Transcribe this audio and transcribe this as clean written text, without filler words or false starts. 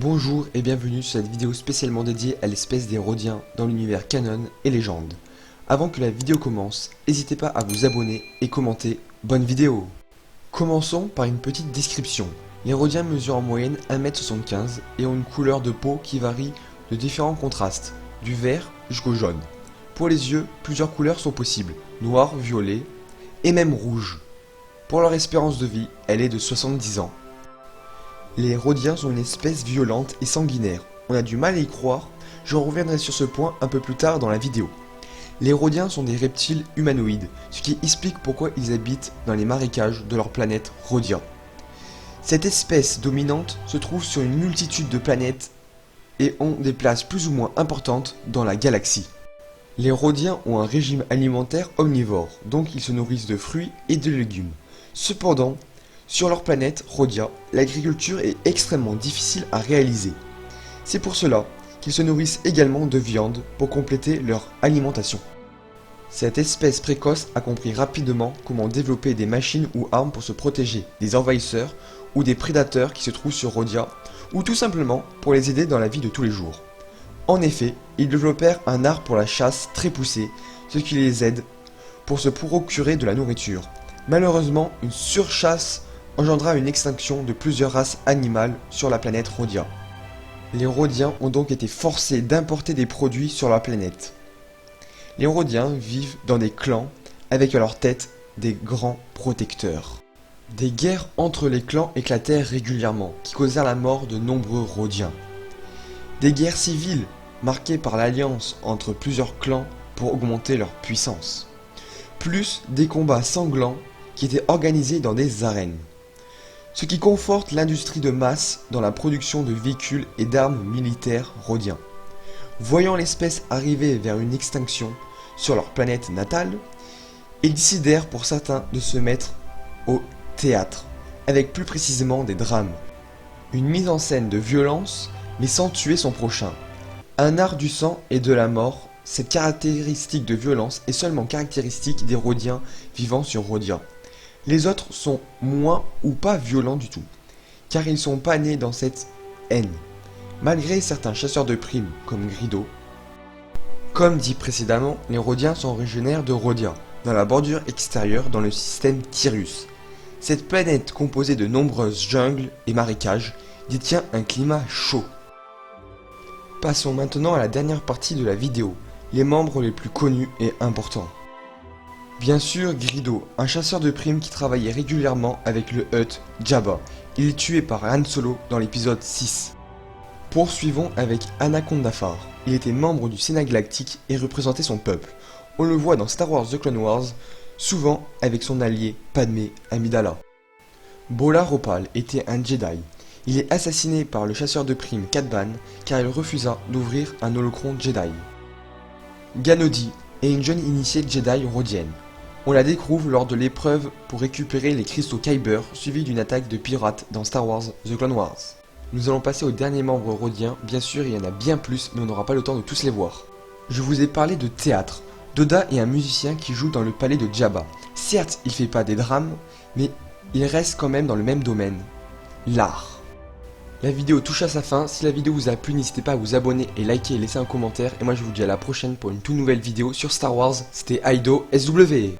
Bonjour et bienvenue sur cette vidéo spécialement dédiée à l'espèce des Rhodiens dans l'univers canon et légende. Avant que la vidéo commence, n'hésitez pas à vous abonner et commenter. Bonne vidéo! Commençons par une petite description. Les Rhodiens mesurent en moyenne 1m75 et ont une couleur de peau qui varie de différents contrastes, du vert jusqu'au jaune. Pour les yeux, plusieurs couleurs sont possibles, noir, violet et même rouge. Pour leur espérance de vie, elle est de 70 ans. Les Rhodiens sont une espèce violente et sanguinaire. On a du mal à y croire, je reviendrai sur ce point un peu plus tard dans la vidéo. Les Rhodiens sont des reptiles humanoïdes, ce qui explique pourquoi ils habitent dans les marécages de leur planète Rhodia. Cette espèce dominante se trouve sur une multitude de planètes et ont des places plus ou moins importantes dans la galaxie. Les Rhodiens ont un régime alimentaire omnivore, donc ils se nourrissent de fruits et de légumes. Cependant, sur leur planète Rhodia, l'agriculture est extrêmement difficile à réaliser. C'est pour cela qu'ils se nourrissent également de viande pour compléter leur alimentation. Cette espèce précoce a compris rapidement comment développer des machines ou armes pour se protéger des envahisseurs ou des prédateurs qui se trouvent sur Rhodia, ou tout simplement pour les aider dans la vie de tous les jours. En effet, ils développèrent un art pour la chasse très poussé, ce qui les aide pour se procurer de la nourriture. Malheureusement, une surchasse engendra une extinction de plusieurs races animales sur la planète Rhodia. Les Rhodiens ont donc été forcés d'importer des produits sur la planète. Les Rhodiens vivent dans des clans avec à leur tête des grands protecteurs. Des guerres entre les clans éclatèrent régulièrement, qui causèrent la mort de nombreux Rhodiens. Des guerres civiles marquées par l'alliance entre plusieurs clans pour augmenter leur puissance. Plus des combats sanglants qui étaient organisés dans des arènes. Ce qui conforte l'industrie de masse dans la production de véhicules et d'armes militaires rhodiens. Voyant l'espèce arriver vers une extinction sur leur planète natale, ils décidèrent pour certains de se mettre au théâtre, avec plus précisément des drames. Une mise en scène de violence, mais sans tuer son prochain. Un art du sang et de la mort, cette caractéristique de violence est seulement caractéristique des Rhodiens vivant sur Rhodia. Les autres sont moins ou pas violents du tout, car ils sont pas nés dans cette haine, malgré certains chasseurs de primes comme Grido. Comme dit précédemment, les Rhodiens sont originaires de Rhodia, dans la bordure extérieure dans le système Tyrus. Cette planète composée de nombreuses jungles et marécages détient un climat chaud. Passons maintenant à la dernière partie de la vidéo, les membres les plus connus et importants. Bien sûr, Grido, un chasseur de primes qui travaillait régulièrement avec le Hutt Jabba. Il est tué par Han Solo dans l'épisode 6. Poursuivons avec Anakondafar. Il était membre du Sénat Galactique et représentait son peuple. On le voit dans Star Wars The Clone Wars, souvent avec son allié Padmé Amidala. Bola Ropal était un Jedi. Il est assassiné par le chasseur de primes Cad Bane car il refusa d'ouvrir un holocron Jedi. Ganodi est une jeune initiée Jedi rhodienne. On la découvre lors de l'épreuve pour récupérer les cristaux Kyber suivie d'une attaque de pirates dans Star Wars The Clone Wars. Nous allons passer aux derniers membres rhodiens, bien sûr il y en a bien plus mais on n'aura pas le temps de tous les voir. Je vous ai parlé de théâtre. Doda est un musicien qui joue dans le palais de Jabba. Certes il fait pas des drames, mais il reste quand même dans le même domaine, l'art. La vidéo touche à sa fin, si la vidéo vous a plu n'hésitez pas à vous abonner et liker et laisser un commentaire et moi je vous dis à la prochaine pour une toute nouvelle vidéo sur Star Wars, c'était Aido SW.